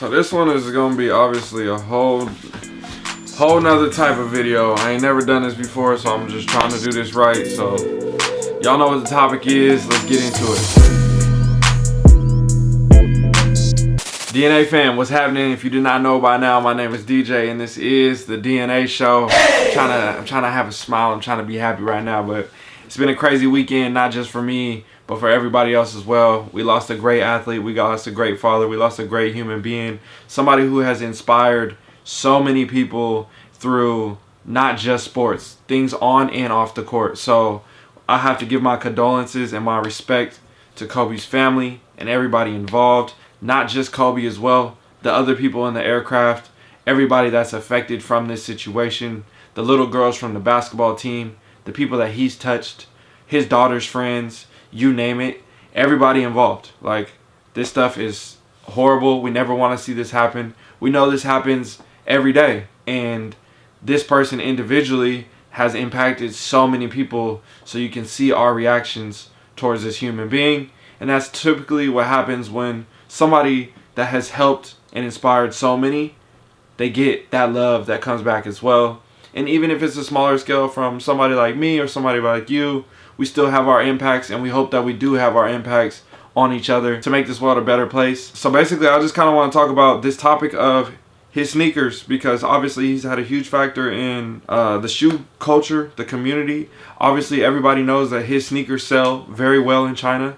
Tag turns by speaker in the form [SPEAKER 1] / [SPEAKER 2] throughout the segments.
[SPEAKER 1] So this one is gonna be obviously a whole nother type of video. I ain't never done this before, so I'm just trying to do this right. So y'all know what the topic is. Let's get into it. DNA fam, what's happening? If you did not know by now, my name is DJ and this is the DNA show. I'm trying to have a smile. I'm trying to be happy right now, but it's been a crazy weekend, not just for me, but for everybody else as well. We lost a great athlete. We lost a great father. We lost a great human being. Somebody who has inspired so many people through not just sports, things on and off the court. So I have to give my condolences and my respect to Kobe's family and everybody involved. Not just Kobe as well, the other people in the aircraft, everybody that's affected from this situation, the little girls from the basketball team, the people that he's touched, his daughter's friends, you name it, everybody involved. Like, this stuff is horrible. We never want to see this happen. We know this happens every day, and this person individually has impacted so many people, so you can see our reactions towards this human being. And that's typically what happens when somebody that has helped and inspired so many, they get that love that comes back as well. And even if it's a smaller scale from somebody like me or somebody like you, we still have our impacts, and we hope that we do have our impacts on each other to make this world a better place. So basically, I just kind of want to talk about this topic of his sneakers, because obviously he's had a huge factor in the shoe culture, the community. Obviously, everybody knows that his sneakers sell very well in China.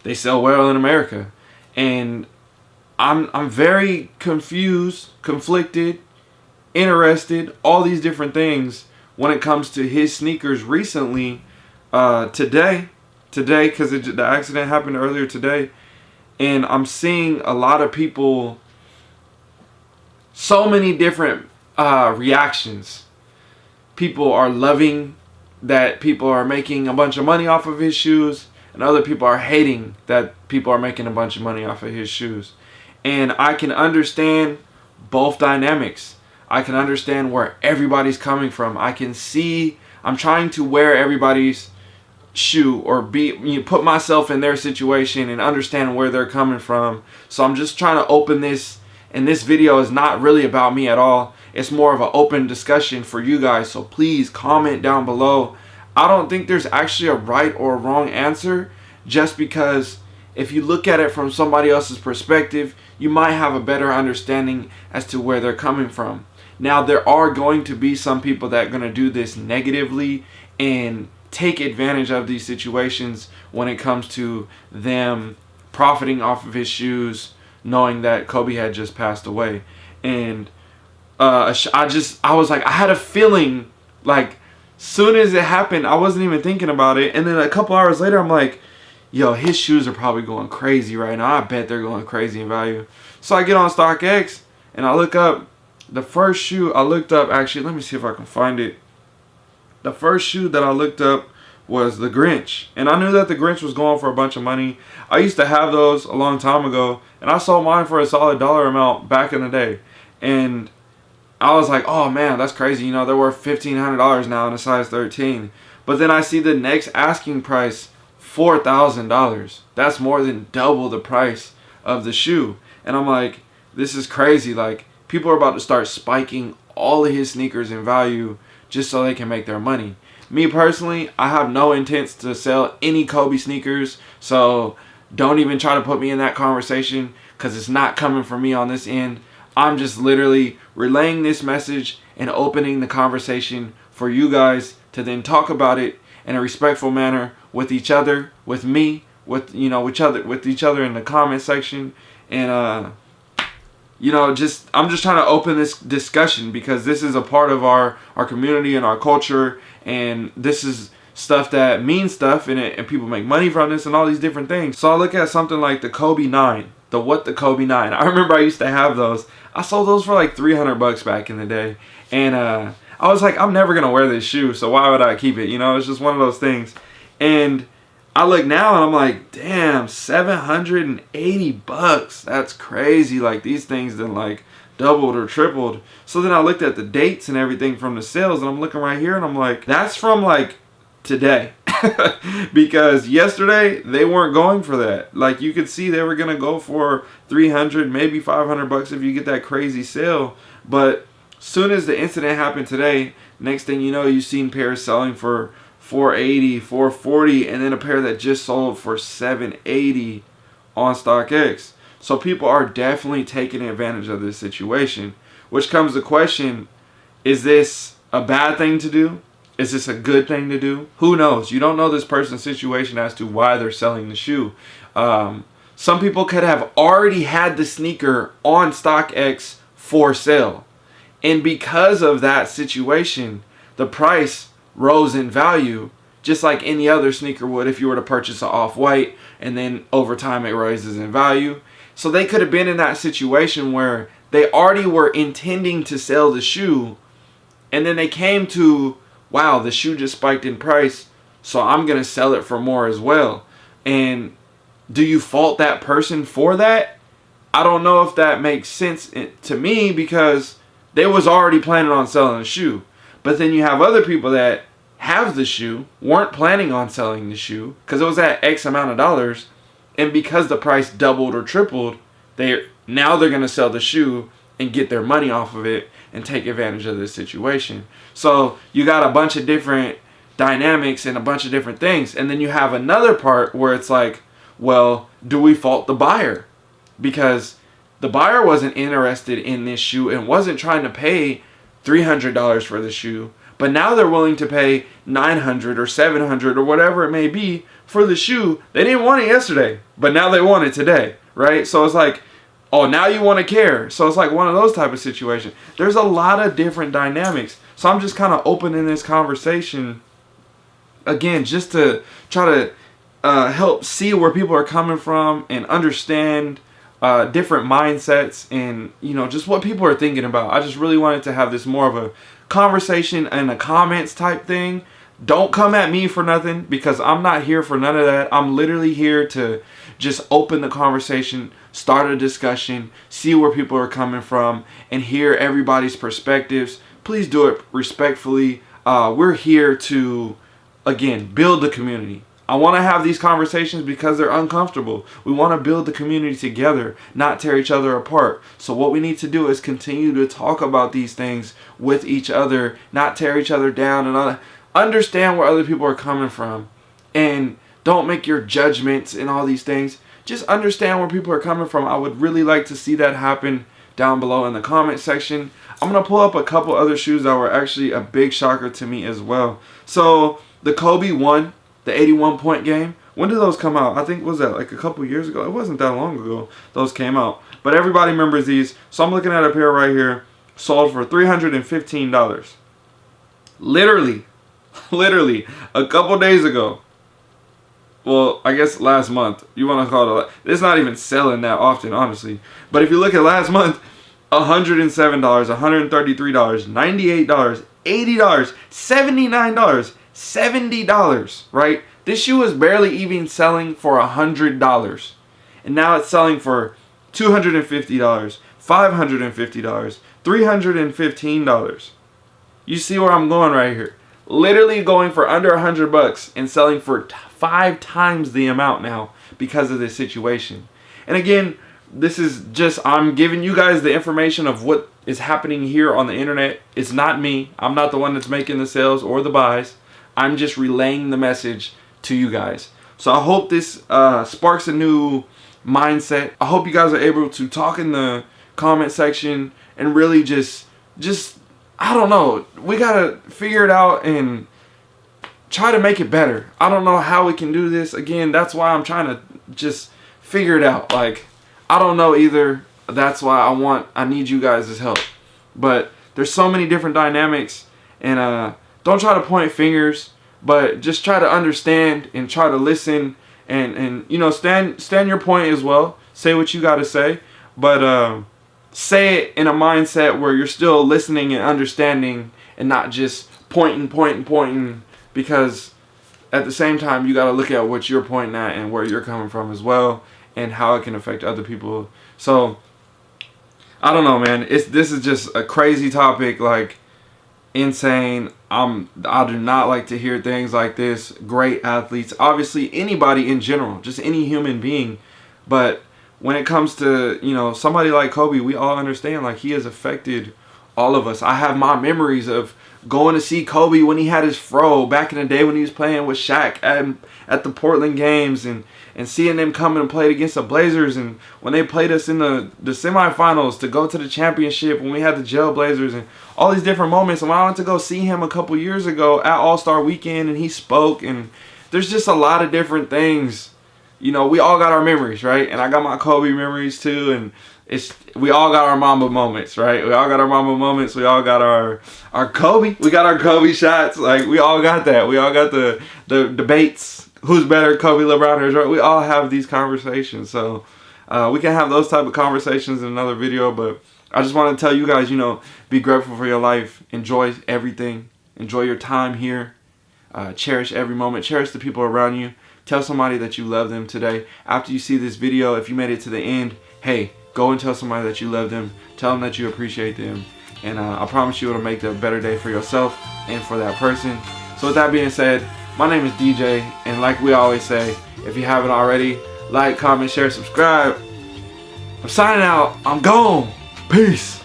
[SPEAKER 1] They sell well in America. And I'm very confused, conflicted, interested, all these different things when it comes to his sneakers recently. Today, because the accident happened earlier today, and I'm seeing a lot of people, so many different reactions. People are loving that people are making a bunch of money off of his shoes, and other people are hating that people are making a bunch of money off of his shoes. And I can understand both dynamics. I can understand where everybody's coming from. I'm trying to wear everybody's shoe, or put myself in their situation and understand where they're coming from. So I'm just trying to open this, and this video is not really about me at all. It's more of an open discussion for you guys. So please comment down below. I don't think there's actually a right or wrong answer, just because if you look at it from somebody else's perspective, you might have a better understanding as to where they're coming from. Now, there are going to be some people that are going to do this negatively and take advantage of these situations when it comes to them profiting off of his shoes, knowing that Kobe had just passed away. And I had a feeling like, soon as it happened, I wasn't even thinking about it. And then a couple hours later, I'm like, yo, his shoes are probably going crazy right now. I bet they're going crazy in value. So I get on StockX and I look up the first shoe I looked up. Actually, let me see if I can find it. The first shoe that I looked up was the Grinch. And I knew that the Grinch was going for a bunch of money. I used to have those a long time ago, and I sold mine for a solid dollar amount back in the day. And I was like, oh man, that's crazy. You know, they're worth $1,500 now in a size 13. But then I see the next asking price, $4,000. That's more than double the price of the shoe. And I'm like, this is crazy. Like, people are about to start spiking all of his sneakers in value just so they can make their money. Me personally, I have no intents to sell any Kobe sneakers. So don't even try to put me in that conversation, because it's not coming from me on this end. I'm just literally relaying this message and opening the conversation for you guys to then talk about it in a respectful manner with each other, with me, with each other in the comment section. And I'm just trying to open this discussion, because this is a part of our community and our culture, and this is stuff that means stuff, and people make money from this and all these different things. So I look at something like the Kobe 9. The Kobe 9. I remember I used to have those. I sold those for like $300 back in the day. And I was like, I'm never going to wear this shoe, so why would I keep it? You know, it's just one of those things. And I look now and I'm like, damn, $780. That's crazy. Like, these things then like doubled or tripled. So then I looked at the dates and everything from the sales, and I'm looking right here and I'm like, that's from like today. Because yesterday they weren't going for that. Like, you could see they were gonna go for 300, maybe 500 bucks if you get that crazy sale. But soon as the incident happened today, next thing you know, you've seen pairs selling for 480, 440, and then a pair that just sold for 780 on StockX. So people are definitely taking advantage of this situation, which comes the question, is this a bad thing to do? Is this a good thing to do? Who knows? You don't know this person's situation as to why they're selling the shoe. Some people could have already had the sneaker on StockX for sale. And because of that situation, the price rose in value, just like any other sneaker would if you were to purchase an off-white, and then over time it rises in value. So they could have been in that situation where they already were intending to sell the shoe, and then they came to, wow, the shoe just spiked in price, so I'm going to sell it for more as well. And do you fault that person for that? I don't know if that makes sense to me, because they was already planning on selling the shoe. But then you have other people that have the shoe, weren't planning on selling the shoe because it was at X amount of dollars, and because the price doubled or tripled, now they're going to sell the shoe and get their money off of it and take advantage of this situation. So you got a bunch of different dynamics and a bunch of different things. And then you have another part where it's like, well, do we fault the buyer? Because the buyer wasn't interested in this shoe and wasn't trying to pay $300 for the shoe, but now they're willing to pay $900 or $700 or whatever it may be for the shoe. They didn't want it yesterday, but now they want it today, right? So it's like, oh, now you want to care. So it's like one of those type of situations. There's a lot of different dynamics. So I'm just kind of opening this conversation again, just to try to help see where people are coming from and understand different mindsets and, you know, just what people are thinking about. I just really wanted to have this more of a conversation and a comments type thing. Don't come at me for nothing, because I'm not here for none of that. I'm literally here to just open the conversation, start a discussion, see where people are coming from, and hear everybody's perspectives. Please do it respectfully. We're here to, again, build the community. I want to have these conversations because they're uncomfortable. We want to build the community together, not tear each other apart. So what we need to do is continue to talk about these things with each other, not tear each other down, and understand where other people are coming from. And don't make your judgments and all these things. Just understand where people are coming from. I would really like to see that happen down below in the comment section. I'm going to pull up a couple other shoes that were actually a big shocker to me as well. So the Kobe 1, the 81 point game, when did those come out? I think, was that like a couple years ago? It wasn't that long ago those came out. But everybody remembers these. So I'm looking at a pair right here, sold for $315. Literally a couple days ago. Well, I guess last month. You want to call it, it's not even selling that often, honestly. But if you look at last month, $107, $133, $98, $80, $79, $70, right? This shoe was barely even selling for $100. And now it's selling for $250, $550, $315. You see where I'm going right here. Literally going for under $100 and selling for 5 times the amount now because of this situation. And again, this is just, I'm giving you guys the information of what is happening here on the internet. It's not me. I'm not the one that's making the sales or the buys. I'm just relaying the message to you guys. So I hope this sparks a new mindset. I hope you guys are able to talk in the comment section and really just I don't know. We gotta figure it out and try to make it better. I don't know how we can do this. Again, that's why I'm trying to just figure it out. Like, I don't know either. That's why I need you guys' help. But there's so many different dynamics, and don't try to point fingers, but just try to understand and try to listen and you know, stand your point as well. Say what you got to say, but say it in a mindset where you're still listening and understanding and not just pointing, because at the same time you got to look at what you're pointing at and where you're coming from as well and how it can affect other people. So I don't know, man. This is just a crazy topic, like insane. I do not like to hear things like this. Great athletes, obviously anybody in general, just any human being, but when it comes to, you know, somebody like Kobe, we all understand, like, he has affected all of us. I have my memories of going to see Kobe when he had his fro back in the day when he was playing with Shaq at the Portland games, and seeing them come and play against the Blazers, and when they played us in the semifinals to go to the championship when we had the Jail Blazers, and all these different moments. And when I went to go see him a couple years ago at All-Star Weekend, and he spoke, and there's just a lot of different things. You know, we all got our memories, right? And I got my Kobe memories too, and we all got our Mamba moments, right? We all got our Mamba moments. We all got our Kobe. We got our Kobe shots. Like, we all got that. We all got the debates. Who's better, Kobe, LeBron, or Jordan? We all have these conversations. So we can have those type of conversations in another video. But I just want to tell you guys, you know, be grateful for your life. Enjoy everything. Enjoy your time here. Cherish every moment. Cherish the people around you. Tell somebody that you love them today. After you see this video, if you made it to the end, hey, go and tell somebody that you love them. Tell them that you appreciate them. And I promise you it'll make a better day for yourself and for that person. So with that being said, my name is DJ. And like we always say, if you haven't already, like, comment, share, subscribe. I'm signing out. I'm gone. Peace.